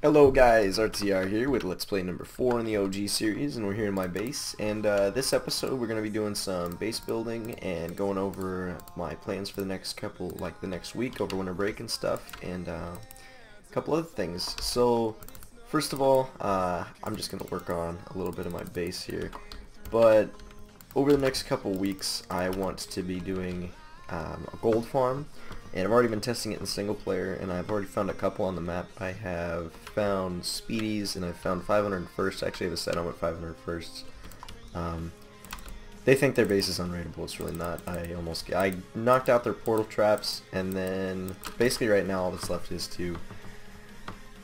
Hello guys, RTR here with Let's Play number 4 in the OG series, and we're here in my base, and this episode we're going to be doing some base building and going over my plans for the next the next week over winter break and stuff, and a couple other things. So first of all, I'm just going to work on a little bit of my base here, but over the next couple weeks I want to be doing a gold farm. And I've already been testing it in single player, and I've already found a couple on the map. I have found Speedies, and I've found 501st. Actually, I have a set on with 501st. They think their base is unrateable. It's really not. I knocked out their portal traps, and then basically right now all that's left is to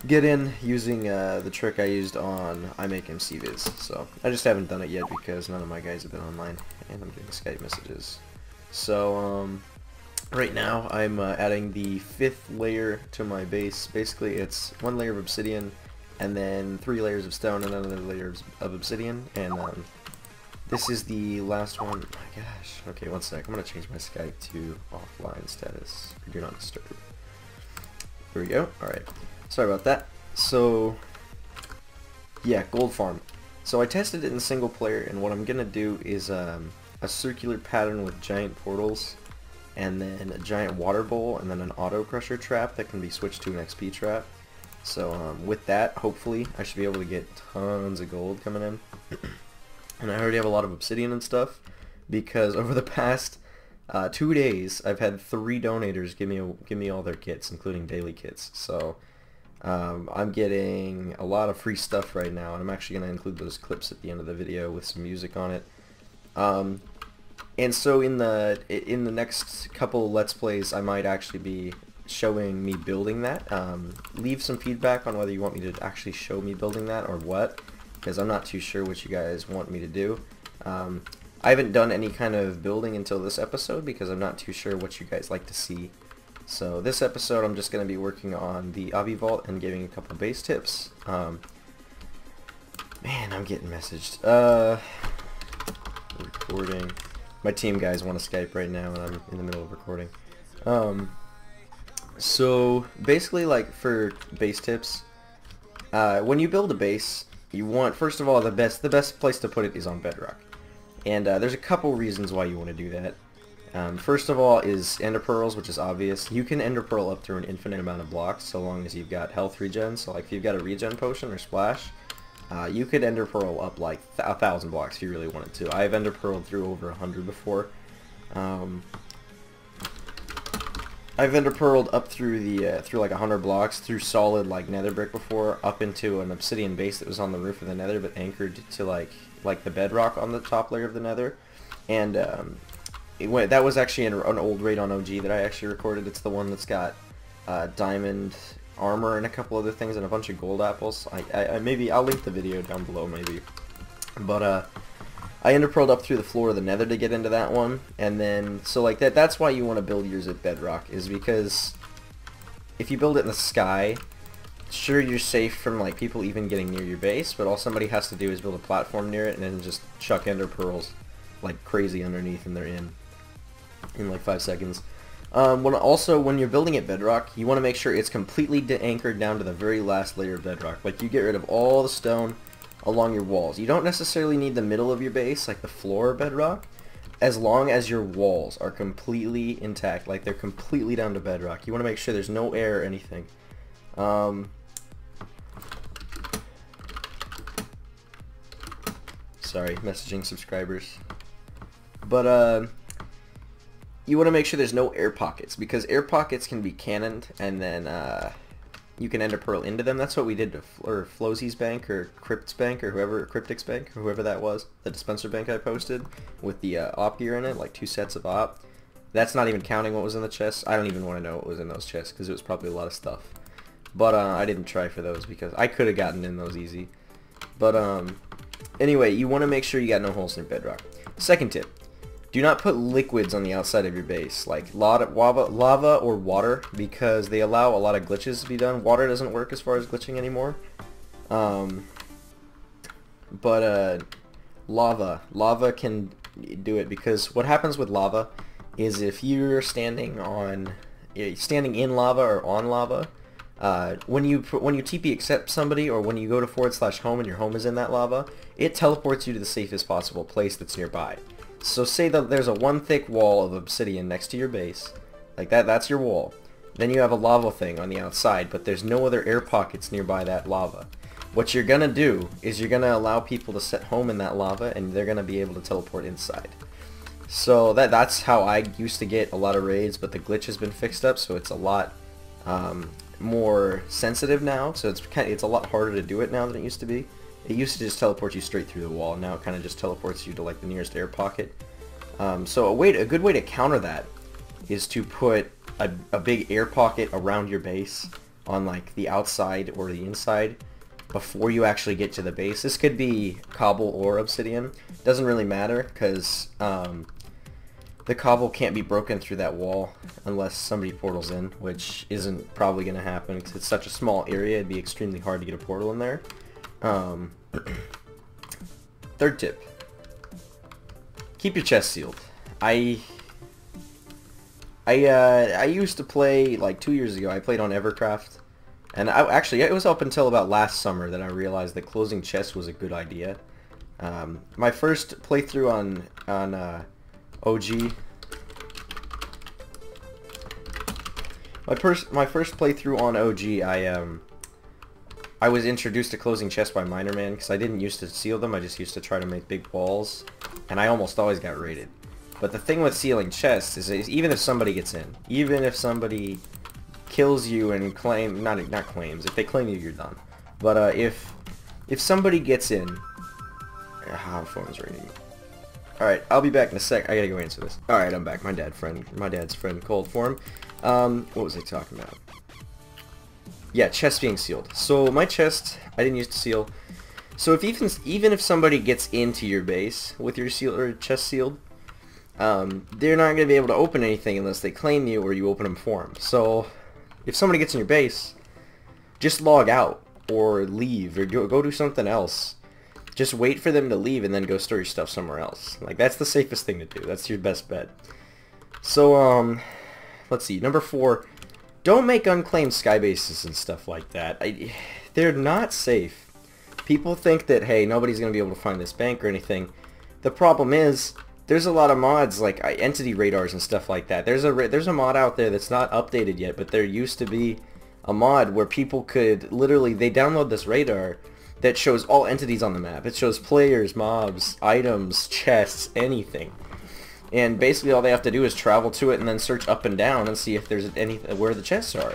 get in using the trick I used on McMMo. So I just haven't done it yet because none of my guys have been online, and I'm getting Skype messages. So right now I'm adding the 5th layer to my base. Basically it's 1 layer of obsidian and then 3 layers of stone and another layer of obsidian, and this is the last one. Oh my gosh. Okay, one sec. I'm gonna change my Skype to offline status. Do not disturb. Here we go. Alright. Sorry about that. So yeah, gold farm. So I tested it in single player, and what I'm gonna do is a circular pattern with giant portals, and then a giant water bowl, and then an auto crusher trap that can be switched to an XP trap. So with that, hopefully I should be able to get tons of gold coming in. And I already have a lot of obsidian and stuff, because over the past 2 days I've had 3 donators give me all their kits, including daily kits. So I'm getting a lot of free stuff right now, and I'm actually going to include those clips at the end of the video with some music on it. And so in the next couple Let's Plays, I might actually be showing me building that. Leave some feedback on whether you want me to actually show me building that or what, because I'm not too sure what you guys want me to do. I haven't done any kind of building until this episode because I'm not too sure what you guys like to see. So this episode I'm just going to be working on the Obby Vault and giving a couple base tips. Man, I'm getting messaged. Recording. My team guys want to Skype right now, and I'm in the middle of recording. So basically, like for base tips, when you build a base, you want, first of all, the best place to put it is on bedrock, and there's a couple reasons why you want to do that. First of all is ender pearls, which is obvious. You can ender pearl up through an infinite amount of blocks so long as you've got health regen. So like if you've got a regen potion or splash, you could ender pearl up like 1,000 blocks if you really wanted to. I've ender pearled through over 100 before. I've ender pearled up through the through like 100 blocks through solid like nether brick before, up into an obsidian base that was on the roof of the nether but anchored to like the bedrock on the top layer of the nether. And that was actually an old raid on OG that I actually recorded. It's the one that's got diamond armor and a couple other things and a bunch of gold apples. Maybe I'll link the video down below maybe. But I ender pearled up through the floor of the nether to get into that one, and then so like that's why you want to build yours at bedrock, is because if you build it in the sky, sure, you're safe from like people even getting near your base, but all somebody has to do is build a platform near it and then just chuck ender pearls like crazy underneath, and they're in like 5 seconds. When you're building at bedrock, you want to make sure it's completely anchored down to the very last layer of bedrock. Like you get rid of all the stone along your walls. You don't necessarily need the middle of your base, like the floor of bedrock, as long as your walls are completely intact, like they're completely down to bedrock. You want to make sure there's no air or anything. Sorry, messaging subscribers. But you want to make sure there's no air pockets, because air pockets can be cannoned, and then you can ender pearl into them. That's what we did to Flozzy's bank or Crypt's bank or whoever, Cryptic's bank or whoever that was, the dispenser bank I posted with the op gear in it, like 2 sets of op. That's not even counting what was in the chest. I don't even want to know what was in those chests because it was probably a lot of stuff. But I didn't try for those because I could have gotten in those easy. But anyway, you want to make sure you got no holes in your bedrock. Second tip. Do not put liquids on the outside of your base, like lava or water, because they allow a lot of glitches to be done. Water doesn't work as far as glitching anymore. But lava can do it, because what happens with lava is if you're standing in lava or on lava, when you TP accept somebody, or when you go to /home and your home is in that lava, it teleports you to the safest possible place that's nearby. So say that there's a one thick wall of obsidian next to your base, like that's your wall. Then you have a lava thing on the outside, but there's no other air pockets nearby that lava. What you're gonna do is you're gonna allow people to set home in that lava, and they're gonna be able to teleport inside. So that's how I used to get a lot of raids, but the glitch has been fixed up, so it's a lot more sensitive now. So it's a lot harder to do it now than it used to be. It used to just teleport you straight through the wall. Now it kind of just teleports you to like the nearest air pocket. So a good way to counter that is to put a big air pocket around your base on like the outside or the inside before you actually get to the base. This could be cobble or obsidian. Doesn't really matter, because the cobble can't be broken through that wall unless somebody portals in, which isn't probably going to happen because it's such a small area. It'd be extremely hard to get a portal in there. Third tip: keep your chest sealed. I used to play like 2 years ago. I played on Evercraft, and actually it was up until about last summer that I realized that closing chests was a good idea. My first playthrough on OG. My first playthrough on OG, I was introduced to closing chests by Minerman because I didn't used to seal them. I just used to try to make big walls, and I almost always got raided. But the thing with sealing chests is even if somebody gets in, even if somebody kills you and not claims, if they claim you, you're done. But if somebody gets in, phone's ringing. Alright, I'll be back in a sec. I gotta go answer this. Alright, I'm back. My dad's friend called for him. What was I talking about? Yeah, chest being sealed. So my chest, I didn't used to seal. So if even if somebody gets into your base with your chest sealed, they're not gonna be able to open anything unless they claim you or you open them for them. So if somebody gets in your base, just log out or leave or go do something else. Just wait for them to leave and then go store your stuff somewhere else. Like, that's the safest thing to do. That's your best bet. So, let's see. Number 4, don't make unclaimed sky bases and stuff like that. They're not safe. People think that, hey, nobody's going to be able to find this bank or anything. The problem is, there's a lot of mods like entity radars and stuff like that. There's a mod out there that's not updated yet, but there used to be a mod where people could literally, they download this radar that shows all entities on the map. It shows players, mobs, items, chests, anything. And basically all they have to do is travel to it and then search up and down and see if there's where the chests are.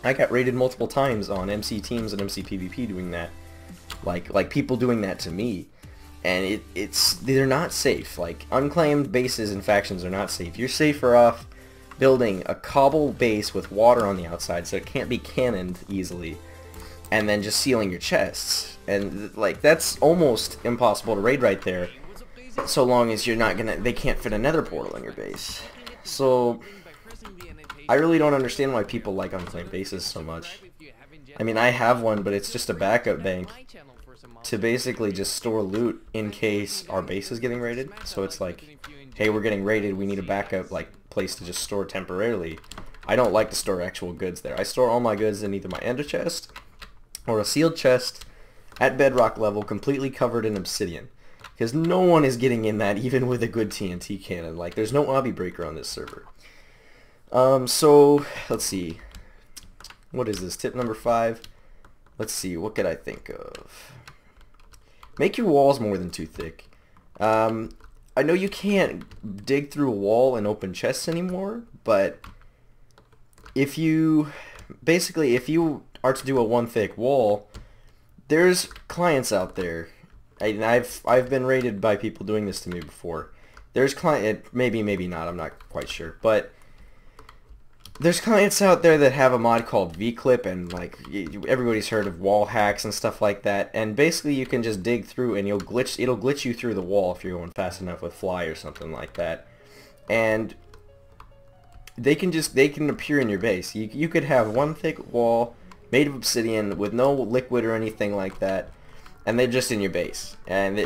I got raided multiple times on MC Teams and MC PvP doing that. Like people doing that to me. And they're not safe. Like, unclaimed bases and factions are not safe. You're safer off building a cobble base with water on the outside so it can't be cannoned easily, and then just sealing your chests. And like, that's almost impossible to raid right there, so long as they can't fit another portal in your base. So I really don't understand why people like unclaimed bases so much. I mean, I have one, but it's just a backup bank to basically just store loot in case our base is getting raided. So it's like, hey, we're getting raided, we need a backup place to just store temporarily. I don't like to store actual goods there. I store all my goods in either my ender chest or a sealed chest at bedrock level, completely covered in obsidian, because no one is getting in that, even with a good TNT cannon. Like, there's no obby breaker on this server. So let's see, what is this, tip number 5? Let's see, what could I think of? Make your walls more than 2 thick. I know you can't dig through a wall and open chests anymore, but if you are to do a 1 thick wall, there's clients out there, and I've been raided by people doing this to me before. There's maybe not, I'm not quite sure, but there's clients out there that have a mod called VClip, and like, everybody's heard of wall hacks and stuff like that, and basically you can just dig through and it'll glitch you through the wall if you're going fast enough with fly or something like that. And they can appear in your base. You could have 1 thick wall made of obsidian with no liquid or anything like that, and they're just in your base. And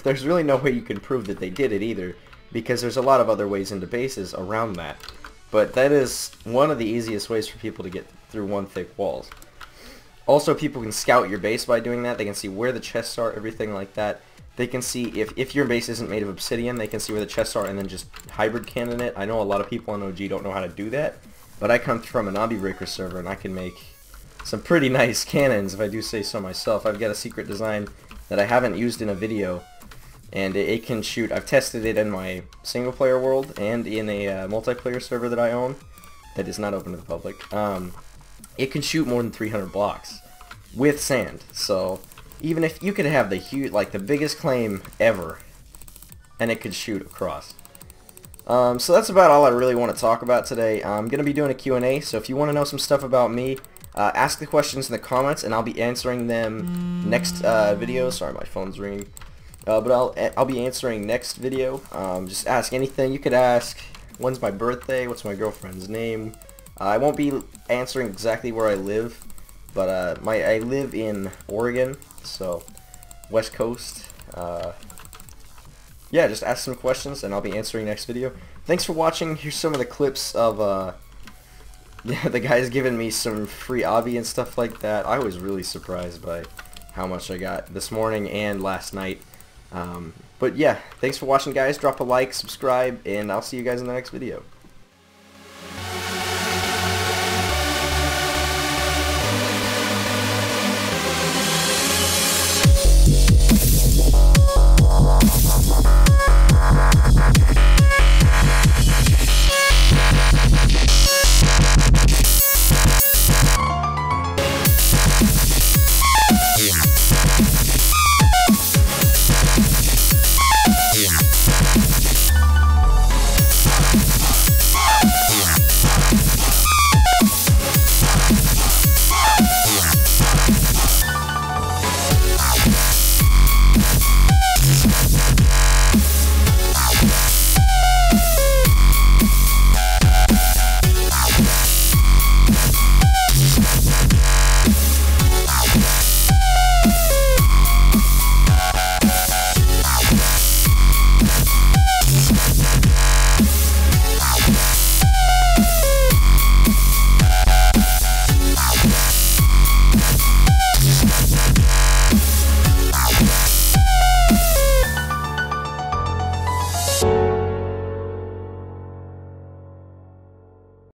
there's really no way you can prove that they did it either, because there's a lot of other ways into bases around that. but that is one of the easiest ways for people to get through one thick walls. Also, people can scout your base by doing that. They can see where the chests are, everything like that. They can see if your base isn't made of obsidian, they can see where the chests are and then just hybrid cannon it. I know a lot of people on OG don't know how to do that, but I come from an Obby Breaker server and I can make some pretty nice cannons, if I do say so myself. I've got a secret design that I haven't used in a video, and it can shoot. I've tested it in my single player world and in a multiplayer server that I own that is not open to the public. It can shoot more than 300 blocks with sand. So even if you could have the huge, like the biggest claim ever, and it could shoot across. So that's about all I really want to talk about today. I'm going to be doing a Q&A, so if you want to know some stuff about me, ask the questions in the comments, and I'll be answering them next video. Sorry, my phone's ringing. But I'll be answering next video. Just ask anything. You could ask, when's my birthday? What's my girlfriend's name? I won't be answering exactly where I live, but I live in Oregon, so West Coast. Yeah, just ask some questions, and I'll be answering next video. Thanks for watching. Here's some of the clips of yeah, the guys giving me some free obby and stuff like that. I was really surprised by how much I got this morning and last night. But yeah, thanks for watching, guys. Drop a like, subscribe, and I'll see you guys in the next video.